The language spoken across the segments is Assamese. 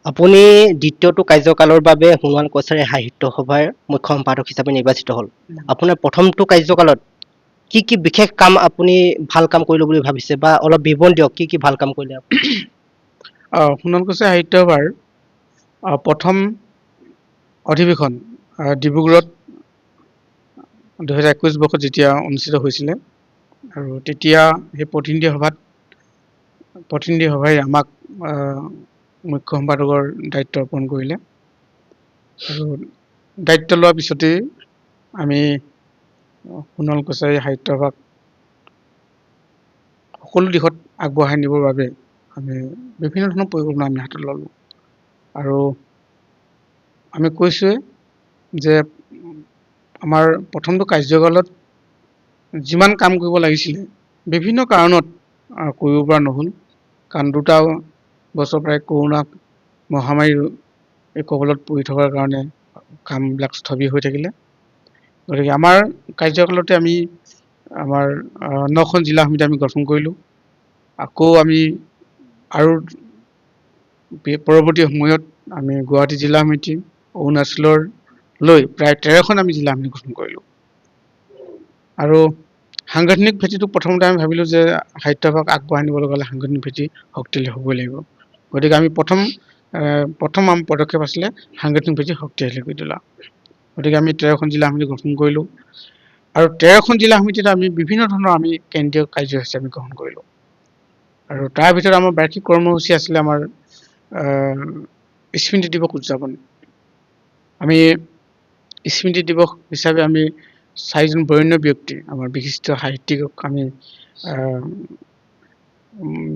আপুনি দ্বিতীয়টো কাৰ্যকালৰ বাবে সোণোৱাল কছাৰী সাহিত্য সভাৰ মুখ্য সম্পাদক হিচাপে নিৰ্বাচিত হ'ল। আপোনাৰ প্ৰথমটো কাৰ্যকালত কি বিশেষ কাম আপুনি ভাল কাম কৰিলো বুলি ভাবিছে বা অলপ বিৱৰণ দিয়ক কি ভাল কাম কৰিলে আপুনি? সোণোৱাল কছাৰী সাহিত্য সভাৰ প্ৰথম অধিৱেশন ডিব্ৰুগড়ত 2021 বৰ্ষত যেতিয়া অনুষ্ঠিত হৈছিলে আৰু তেতিয়া সেই প্ৰতিনিধি সভাই আমাক মুখ্য সম্পাদকৰ দায়িত্ব অৰ্পণ কৰিলে আৰু দায়িত্ব লোৱাৰ পিছতেই আমি সোণোৱাল কছাৰী সাহিত্য সভাক সকলো দিশত আগবঢ়াই নিবৰ বাবে আমি বিভিন্ন ধৰণৰ পৰিকল্পনা আমি হাতত ল'লোঁ আৰু আমি কৈছোৱে যে আমাৰ প্ৰথমটো কাৰ্যকালত যিমান কাম কৰিব লাগিছিলে বিভিন্ন কাৰণত কৰিব পৰা নহ'ল, কাৰণ দুটা বছৰ প্ৰায় কৰোণা মহামাৰীৰ এই কবলত পৰি থকাৰ কাৰণে কামবিলাক স্থবিৰ হৈ থাকিলে। গতিকে আমাৰ কাৰ্যকালতে আমি আমাৰ 9খন জিলা সমিতি আমি গঠন কৰিলোঁ। আকৌ আমি আৰু পৰৱৰ্তী সময়ত আমি গুৱাহাটী জিলা সমিতি, অৰুণাচলৰ লৈ প্ৰায় 13খন আমি জিলা সমিতি গঠন কৰিলোঁ আৰু সাংগঠনিক ভেটিটো প্ৰথমতে আমি ভাবিলোঁ যে সাহিত্য সভাক আগবঢ়াই নিবলৈ গ'লে সাংগঠনিক ভেটি শক্তিশালী হ'বই লাগিব। গতিকে আমি প্ৰথম আমাৰ পদক্ষেপ আছিলে সাংগঠনিক ভেটি শক্তিশালী কৰি তোলা। গতিকে আমি 13খন জিলা সমিতি গঠন কৰিলোঁ আৰু 13খন জিলা সমিতিত আমি বিভিন্ন ধৰণৰ আমি কেন্দ্ৰীয় কাৰ্যসূচী আমি গ্ৰহণ কৰিলোঁ আৰু তাৰ ভিতৰত আমাৰ বাৰ্ষিক কৰ্মসূচী আছিলে আমাৰ স্মৃতি দিৱস উদযাপন। আমি স্মৃতি দিৱস হিচাপে আমি 4জন বৰেণ্য ব্যক্তি আমাৰ বিশিষ্ট সাহিত্যিকক আমি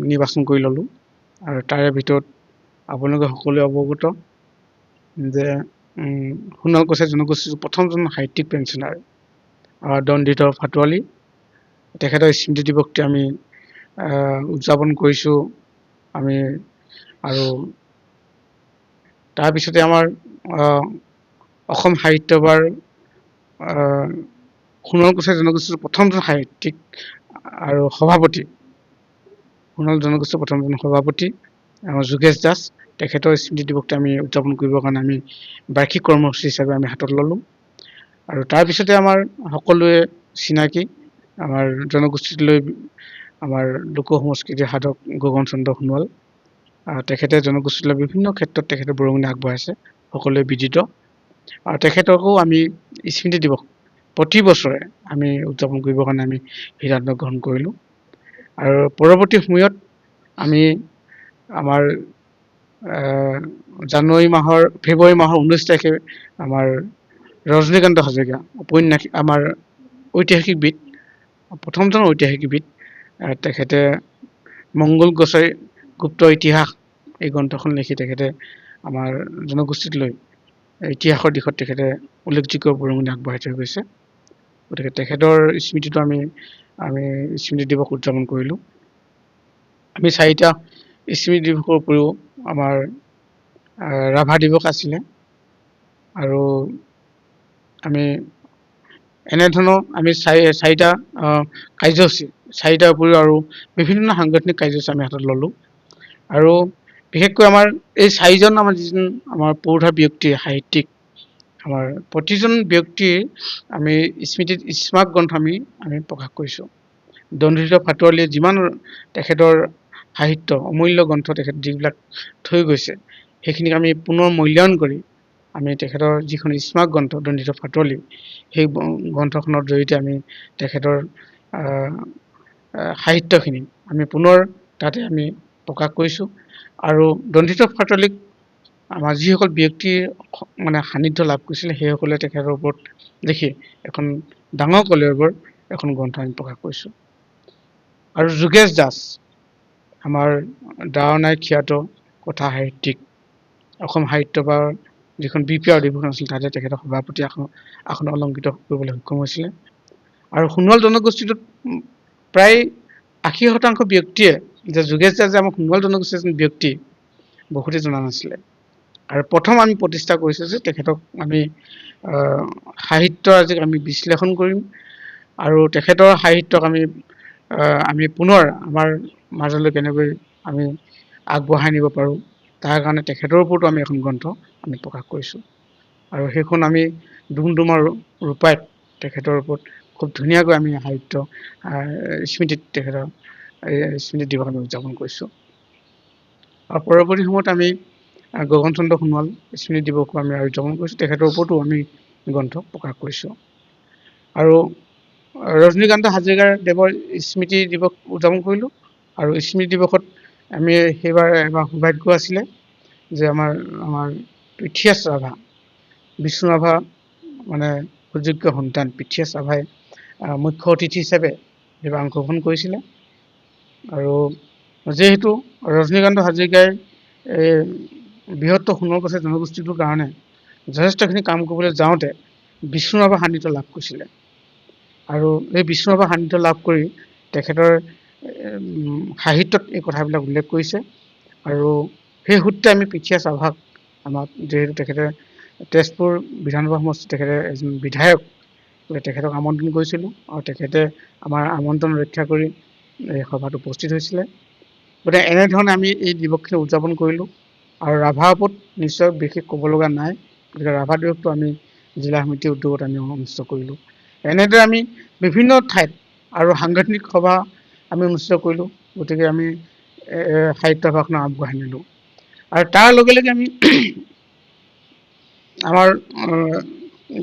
নিৰ্বাচন কৰি ল'লোঁ আৰু তাৰে ভিতৰত আপোনালোকে সকলোৱে অৱগত যে সোণোৱাল কছাৰী জনগোষ্ঠীৰ প্ৰথমজন সাহিত্যিক পেঞ্চনাৰ দণ্ডিত ফাটোৱালী, তেখেতৰ স্মৃতি দিৱসটি আমি উদযাপন কৰিছোঁ আমি আৰু তাৰপিছতে আমাৰ অসম সাহিত্য সভাৰ সোণোৱাল কছাৰী জনগোষ্ঠীৰ প্ৰথমজন সাহিত্যিক আৰু সভাপতি, সোণোৱাল জনগোষ্ঠীৰ প্ৰথমজন সভাপতি আমাৰ যোগেশ দাস, তেখেতৰ স্মৃতি দিৱসটি আমি উদযাপন কৰিবৰ কাৰণে আমি বাৰ্ষিক কৰ্মসূচী হিচাপে আমি হাতত ল'লোঁ আৰু তাৰপিছতে আমাৰ সকলোৱে চিনাকি আমাৰ জনগোষ্ঠীলৈ আমাৰ লোক সংস্কৃতিৰ সাধক গগন চন্দ্ৰ সোণোৱাল, তেখেতে জনগোষ্ঠীলৈ বিভিন্ন ক্ষেত্ৰত তেখেতে বৰঙণি আগবঢ়াইছে, সকলোৱে বিদিত আৰু তেখেতকো আমি স্মৃতি দিৱস প্ৰতি বছৰে আমি উদযাপন কৰিবৰ কাৰণে আমি সিদ্ধান্ত গ্ৰহণ কৰিলোঁ আৰু পৰৱৰ্তী সময়ত আমি আমাৰ ফেব্ৰুৱাৰী মাহৰ 19 তাৰিখে আমাৰ ৰজনীকান্ত হাজৰিকা উপন্যাসিক, আমাৰ ঐতিহাসিকবিদ, প্ৰথমজন ঐতিহাসিকবিদ, তেখেতে মংগল গোচাৰি গুপ্ত ইতিহাস এই গ্ৰন্থখন লিখি তেখেতে আমাৰ জনগোষ্ঠীক লৈ ইতিহাসৰ দিশত তেখেতে উল্লেখযোগ্য বৰঙণি আগবঢ়াই থৈ গৈছে। গতিকে তেখেতৰ স্মৃতিটো আমি স্মৃতি দিৱস উদযাপন কৰিলোঁ। আমি 4টা স্মৃতি দিৱসৰ উপৰিও আমাৰ ৰাভা দিৱস আছিলে আৰু আমি এনেধৰণৰ আমি 4টা কাৰ্যসূচী, 4টাৰ উপৰিও আৰু বিভিন্ন সাংগঠনিক কাৰ্যসূচী আমি হাতত ল'লোঁ আৰু বিশেষকৈ আমাৰ এই 4জন আমাৰ যিজন আমাৰ পুৰোধা ব্যক্তি সাহিত্যিক, আমাৰ প্ৰতিজন ব্যক্তিৰ আমি স্মৃতিত স্মাৰক গ্ৰন্থ আমি প্ৰকাশ কৰিছোঁ। দণ্ডিত ফাটোৱালীয়ে যিমান তেখেতৰ সাহিত্য অমূল্য গ্ৰন্থ তেখেত যিবিলাক থৈ গৈছে সেইখিনিক আমি পুনৰ মূল্যায়ন কৰি আমি তেখেতৰ যিখন স্মাৰক গ্ৰন্থ দণ্ডিত ফাটোৱালী, সেই গ্ৰন্থখনৰ জৰিয়তে আমি তেখেতৰ সাহিত্যখিনি আমি পুনৰ তাতে আমি প্ৰকাশ কৰিছোঁ আৰু দণ্ডিত ফাটোৱালীক আমাৰ যিসকল ব্যক্তিৰ মানে সান্নিধ্য লাভ কৰিছিলে সেইসকলে তেখেতৰ ওপৰত লিখি এখন ডাঙৰ কলেবৰ এখন গ্ৰন্থ আমি প্ৰকাশ কৰিছোঁ আৰু যোগেশ দাস আমাৰ দাৱনাই খ্যাত কথা সাহিত্যিক, অসম সাহিত্য সভাৰ যিখন BPR অধিৱেশন আছিল তাতে তেখেতৰ সভাপতি আসন অলংকৃত কৰিবলৈ সক্ষম হৈছিলে আৰু সোণোৱাল জনগোষ্ঠীটোত প্ৰায় 80% ব্যক্তিয়ে যে যোগেশ দাস যে আমাৰ সোণোৱাল জনগোষ্ঠীৰ এজন ব্যক্তি বহুতে জনা নাছিলে আৰু প্ৰথম আমি প্ৰতিষ্ঠা কৰিছোঁ যে তেখেতক আমি সাহিত্য আজি আমি বিশ্লেষণ কৰিম আৰু তেখেতৰ সাহিত্যক আমি পুনৰ আমাৰ মাজলৈ কেনেকৈ আমি আগবঢ়াই নিব পাৰোঁ তাৰ কাৰণে তেখেতৰ ওপৰতো আমি এখন গ্ৰন্থ আমি প্ৰকাশ কৰিছোঁ। আৰু সেইখন আমি ডুমডুমাৰ ৰূপাইত তেখেতৰ ওপৰত খুব ধুনীয়াকৈ আমি সাহিত্য স্মৃতিত তেখেতৰ স্মৃতি দিৱস আমি উদযাপন কৰিছোঁ। আৰু পৰৱৰ্তী সময়ত আমি গগন চন্দ্ৰ সোণোৱাল স্মৃতি দিৱসো আমি উদযাপন কৰিছোঁ। তেখেতৰ ওপৰতো আমি গ্ৰন্থ প্ৰকাশ কৰিছোঁ। আৰু ৰজনীকান্ত হাজৰিকাৰ দেৱৰ স্মৃতি দিৱস উদযাপন কৰিলোঁ। আৰু স্মৃতি দিৱসত আমি সেইবাৰ এবাৰ সৌভাগ্য আছিলে যে আমাৰ পৃথ্বীৰাজ ৰাভা, বিষ্ণু ৰাভা মানে সুযোগ্য সন্তান পৃথ্বীৰাজ ৰাভাই মুখ্য অতিথি হিচাপে এইবাৰ অংশগ্ৰহণ কৰিছিলে। আৰু যিহেতু ৰজনীকান্ত হাজৰিকাই বৃহত্তৰ সোণোৱাল কছাৰী জনগোষ্ঠীটোৰ কাৰণে যথেষ্টখিনি কাম কৰিবলৈ যাওঁতে বিষ্ণু ৰাভা সান্নিধ্য লাভ কৰিছিলে। আৰু এই বিষ্ণু ৰাভা সান্নিধ্য লাভ কৰি তেখেতৰ সাহিত্যত এই কথাবিলাক উল্লেখ কৰিছে। আৰু সেই সূত্ৰে আমি পৃথ্বীৰাজ ৰাভাক আমাক যিহেতু তেখেতে তেজপুৰ বিধানসভা সমষ্টিত তেখেতে এজন বিধায়ক, তেখেতক আমন্ত্ৰণ কৰিছিলোঁ আৰু তেখেতে আমাৰ আমন্ত্ৰণ ৰক্ষা কৰি এই সভাত উপস্থিত হৈছিলে। গতিকে এনেধৰণে আমি এই দিৱসখিনি উদযাপন কৰিলোঁ। আৰু ৰাভাৰ ওপৰত নিশ্চয় বিশেষ ক'ব লগা নাই। গতিকে ৰাভা দিৱসটো আমি জিলা সমিতিৰ উদ্যোগত আমি অনুষ্ঠিত কৰিলোঁ। এনেদৰে আমি বিভিন্ন ঠাইত আৰু সাংগঠনিক সভা আমি অনুষ্ঠিত কৰিলোঁ। গতিকে আমি সাহিত্য সভাখন আগবঢ়াই নিলোঁ। আৰু তাৰ লগে লগে আমি আমাৰ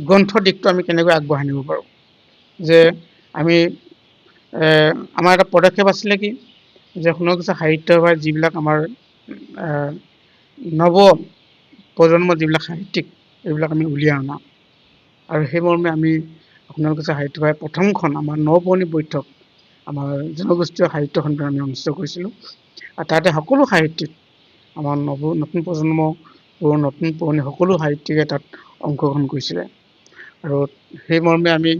গ্ৰন্থ দিশটো আমি কেনেকৈ আগবঢ়াই নিব পাৰোঁ, যে আমি আমাৰ এটা পদক্ষেপ আছিলে কি যে সোণোৱাল কছাৰী সাহিত্য সভাৰ যিবিলাক আমাৰ নৱ প্ৰজন্মৰ যিবিলাক সাহিত্যিক এইবিলাক আমি উলিয়াই অনা। আৰু সেইমৰ্মে আমি সোণোৱাল কছাৰী সাহিত্য সভাৰ প্ৰথমখন আমাৰ নপুৰণি বৈঠক আমাৰ জনগোষ্ঠীয় সাহিত্য সন্মিলন আমি অনুষ্ঠিত কৰিছিলোঁ। আৰু তাতে সকলো সাহিত্যিক আমাৰ নতুন প্ৰজন্ম নতুন পুৰণি সকলো সাহিত্যিকে তাত অংশগ্ৰহণ কৰিছিলে। আৰু সেইমৰ্মে আমি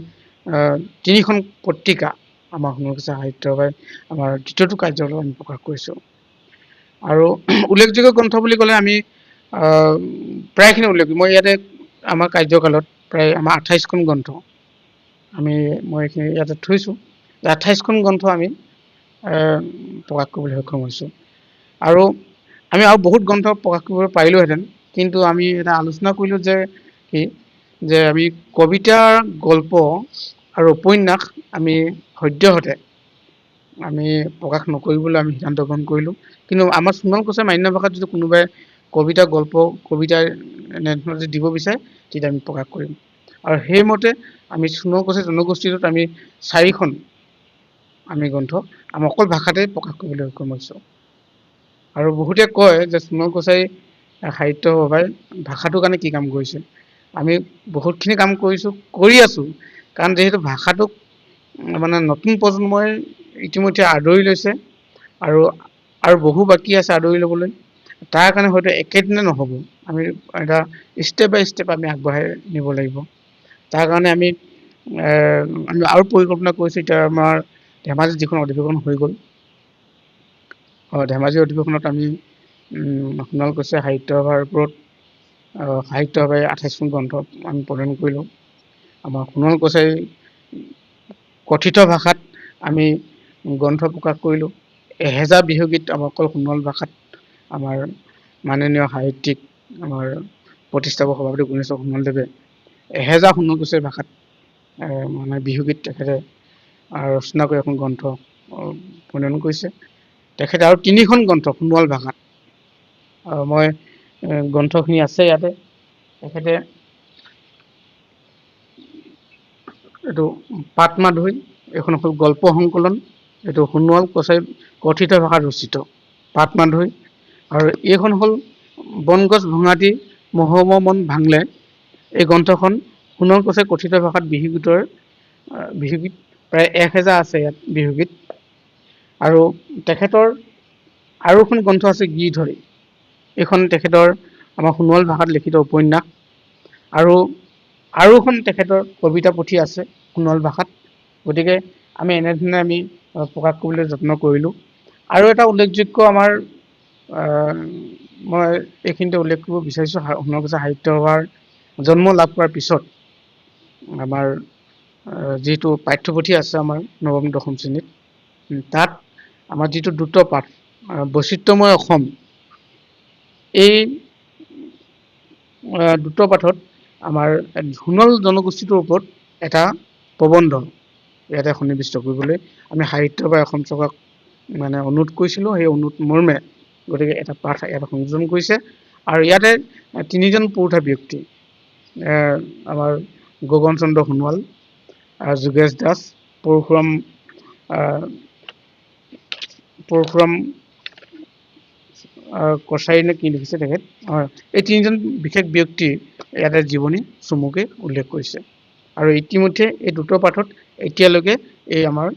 3খন পত্ৰিকা আমাৰ সোণোৱাল কছাৰী সাহিত্য সভাই আমাৰ দ্বিতীয়টো কাৰ্যকালত আমি প্ৰকাশ কৰিছোঁ। আৰু উল্লেখযোগ্য গ্ৰন্থ বুলি ক'লে আমি প্ৰায়খিনি মই ইয়াতে আমাৰ কাৰ্যকালত প্ৰায় আমাৰ 28খন গ্ৰন্থ মই এইখিনি ইয়াতে থৈছোঁ। 28খন গ্ৰন্থ আমি প্ৰকাশ কৰিবলৈ সক্ষম হৈছোঁ। আৰু আমি আৰু বহুত গ্ৰন্থ প্ৰকাশ কৰিব পাৰিলোহেঁতেন, কিন্তু আমি এটা আলোচনা কৰিলোঁ যে আমি কবিতা, গল্প আৰু উপন্যাস আমি সদ্যহতে আমি প্ৰকাশ নকৰিবলৈ আমি সিদ্ধান্ত গ্ৰহণ কৰিলোঁ। কিন্তু আমাৰ সোণোৱাল কছাৰী মান্য ভাষাত যদি কোনোবাই কবিতা, গল্প, কবিতা এনেধৰণে যদি দিব বিচাৰে তেতিয়া আমি প্ৰকাশ কৰিম। আৰু সেইমতে আমি সোণোৱাল কছাৰী জনগোষ্ঠীটোত আমি 4খন আমি গ্ৰন্থ আমি অকল ভাষাতে প্ৰকাশ কৰিবলৈ সক্ষম হৈছোঁ। আৰু বহুতে কয় যে সোণোৱাল কছাৰী সাহিত্য সভাই ভাষাটোৰ কাৰণে কি কাম কৰিছে। আমি বহুতখিনি কাম কৰিছোঁ, কৰি আছোঁ। কাৰণ যিহেতু ভাষাটোক মানে নতুন প্ৰজন্মই ইতিমধ্যে আদৰি লৈছে আৰু বহু বাকী আছে আদৰি ল'বলৈ। তাৰ কাৰণে হয়তো একেদিনে নহ'ব, আমি এটা ষ্টেপ বাই ষ্টেপ আমি আগবঢ়াই নিব লাগিব। তাৰ কাৰণে আমি আৰু পৰিকল্পনা কৰিছোঁ। এতিয়া আমাৰ ধেমাজিত যিখন অধিৱেশন হৈ গ'ল, ধেমাজি অধিৱেশনত আমি সোণোৱাল কছাৰী সাহিত্য সভাৰ ওপৰত সাহিত্য সভাই 28খন গ্ৰন্থ আমি প্ৰদান কৰিলোঁ। আমাৰ সোণোৱাল কছাৰী কথিত ভাষাত আমি গ্ৰন্থ প্ৰকাশ কৰিলোঁ। 1000 বিহুগীত আমাৰ অকল সোণোৱাল ভাষাত আমাৰ মাননীয় সাহিত্যিক আমাৰ প্ৰতিষ্ঠাপক সভাপতি গুণেশ্বৰ সোণোৱালদেৱে 1000 সোণোৱাল কছাৰী ভাষাত মানে বিহুগীত তেখেতে ৰচনা কৰি এখন গ্ৰন্থ প্ৰণয়ন কৰিছে। তেখেতে আৰু 3খন গ্ৰন্থ সোণোৱাল ভাষাত মই গ্ৰন্থখিনি আছে ইয়াতে। তেখেতে এইটো পাটমাধুই, এইখন হ'ল গল্প সংকলন, এইটো সোণোৱাল কছাৰী কথিত ভাষাত ৰচিত পাটমাধুই। আৰু এইখন হ'ল বনগছ ভঙাদি মহমৰ মন ভাঙলে। এই গ্ৰন্থখন সোণোৱাল কছাৰী কথিত ভাষাত বিহুগীত প্ৰায় 1000 আছে ইয়াত বিহুগীত। আৰু তেখেতৰ আৰু এখন গ্ৰন্থ আছে গিৰিধৰি। এইখন তেখেতৰ আমাৰ সোণোৱাল ভাষাত লিখিত উপন্যাস। আৰু এখন তেখেতৰ কবিতা পুথি আছে সোণোৱাল ভাষাত। গতিকে আমি এনেধৰণে আমি প্ৰকাশ কৰিবলৈ যত্ন কৰিলোঁ। আৰু এটা উল্লেখযোগ্য আমাৰ মই এইখিনিতে উল্লেখ কৰিব বিচাৰিছোঁ, সোণোৱাল কছাৰী সাহিত্য সভাৰ জন্ম লাভ কৰাৰ পিছত আমাৰ যিটো পাঠ্যপুথি আছে আমাৰ নৱম দশম শ্ৰেণীত, তাত আমাৰ যিটো দ্ৰুত পাঠ বৈচিত্ৰ্যময় অসম, এই দুটা পাঠত আমাৰ সোণোৱাল জনগোষ্ঠীটোৰ ওপৰত এটা প্ৰবন্ধ ইয়াতে সন্নিৱিষ্ট কৰিবলৈ আমি সাহিত্য বা অসম চৰকাৰক মানে অনুৰোধ কৰিছিলোঁ। সেই অনুৰোধ মৰ্মে গতিকে এটা পাঠ ইয়াত সংযোজন কৰিছে আৰু ইয়াতে তিনিজন পুৰুষা ব্যক্তি আমাৰ গগন চন্দ্ৰ সোণোৱাল, যোগেশ দাস, পৰশুৰাম পৰশুৰাম কছাৰী নে কি লিখিছে তেখেত, এই তিনিজন বিশেষ ব্যক্তিৰ ইয়াতে জীৱনী চমুকে উল্লেখ কৰিছে। আৰু ইতিমধ্যে এই দুটা পাঠত এতিয়ালৈকে এই আমাৰ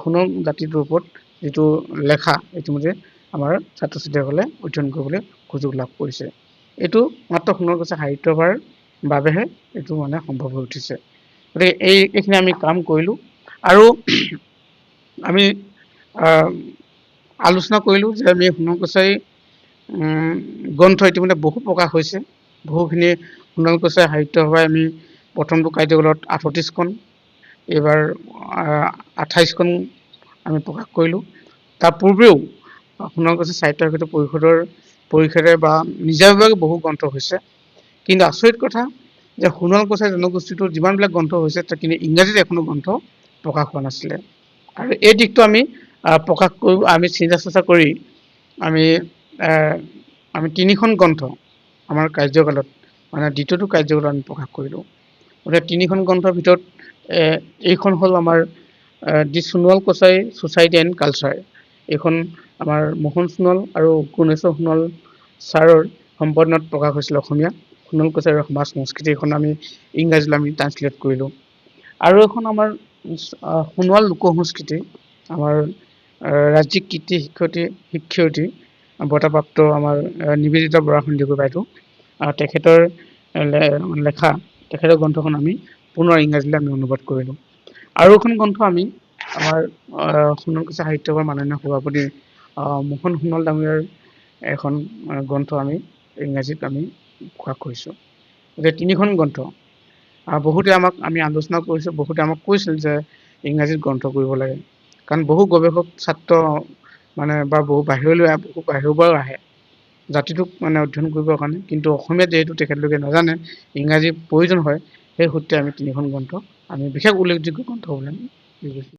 সোণোৱাল জাতিটোৰ ওপৰত যিটো লেখা ইতিমধ্যে আমাৰ ছাত্ৰ ছাত্ৰীসকলে অধ্যয়ন কৰিবলৈ সুযোগ লাভ কৰিছে। এইটো মাত্ৰ সোণোৱাল কছাৰী সাহিত্য সভাৰ বাবেহে এইটো মানে সম্ভৱ হৈ উঠিছে। গতিকে এইখিনি আমি কাম কৰিলোঁ আৰু আমি আলোচনা কৰিলোঁ যে আমি সোণোৱাল কছাৰী গ্ৰন্থ ইতিমধ্যে বহু প্ৰকাশ হৈছে, বহুখিনি সোণোৱাল কছাৰী সাহিত্য সভাই আমি প্ৰথমটো কাৰ্যকালত 38খন, এইবাৰ 28খন আমি প্ৰকাশ কৰিলোঁ। তাৰ পূৰ্বেও সোণোৱাল কছাৰী সাহিত্য সাহিত্য পৰিষদে বা নিজাববীয়াকৈ বহু গ্ৰন্থ হৈছে। কিন্তু আচৰিত কথা যে সোণোৱাল কছাৰী জনগোষ্ঠীটোৰ যিমানবিলাক গ্ৰন্থ হৈছে কিন্তু ইংৰাজীত এখনো গ্ৰন্থ প্ৰকাশ হোৱা নাছিলে। আৰু এই দিশটো আমি প্ৰকাশ কৰি আমি চিন্তা চৰ্চা কৰি আমি 3খন গ্ৰন্থ আমাৰ কাৰ্যকালত মানে দ্বিতীয়টো কাৰ্যকালত আমি প্ৰকাশ কৰিলোঁ। গতিকে 3খন গ্ৰন্থৰ ভিতৰত এইখন হ'ল আমাৰ the Sonowal Kachari society and culture. এইখন আমাৰ মোহন সোণোৱাল আৰু গুণেশ্বৰ সোণোৱাল ছাৰৰ সম্পাদনাত প্ৰকাশ হৈছিল অসমীয়া। সোণোৱাল কছাৰী সমাজ সংস্কৃতি, এইখন আমি ইংৰাজীলৈ আমি ট্ৰান্সলেট কৰিলোঁ। আৰু এখন আমাৰ সোণোৱাল লোক সংস্কৃতি, আমাৰ ৰাজ্যিক কৃতি শিক্ষয়িত্ৰী বঁটাপ্ৰাপ্ত আমাৰ নিবেদিতা বৰা সন্দিকৈ বাইদেউ তেখেতৰ লেখা তেখেতৰ গ্ৰন্থখন আমি পুনৰ ইংৰাজীলৈ আমি অনুবাদ কৰিলোঁ। আৰু এখন গ্ৰন্থ আমি আমাৰ সোণোৱাল কছাৰী সাহিত্য সভাৰ মাননীয় সভাপতি মোহন সোণোৱাল ডাঙৰীয়াৰ এখন গ্ৰন্থ আমি ইংৰাজীত আমি প্ৰকাশ কৰিছোঁ। গতিকে 3খন গ্ৰন্থ বহুতে আমি আলোচনা কৰিছোঁ, বহুতে আমাক কৈছিল যে ইংৰাজীত গ্ৰন্থ কৰিব লাগে, কাৰণ বহু গৱেষক ছাত্ৰ মানে বা বহু বাহিৰৰ পৰাও আহে জাতিটোক মানে অধ্যয়ন কৰিবৰ কাৰণে, কিন্তু অসমীয়াত যিহেতু তেখেতলোকে নাজানে, ইংৰাজীৰ প্ৰয়োজন হয়, সেই সূত্ৰে আমি 3খন গ্ৰন্থ আমি বিশেষ উল্লেখযোগ্য গ্ৰন্থ বুলি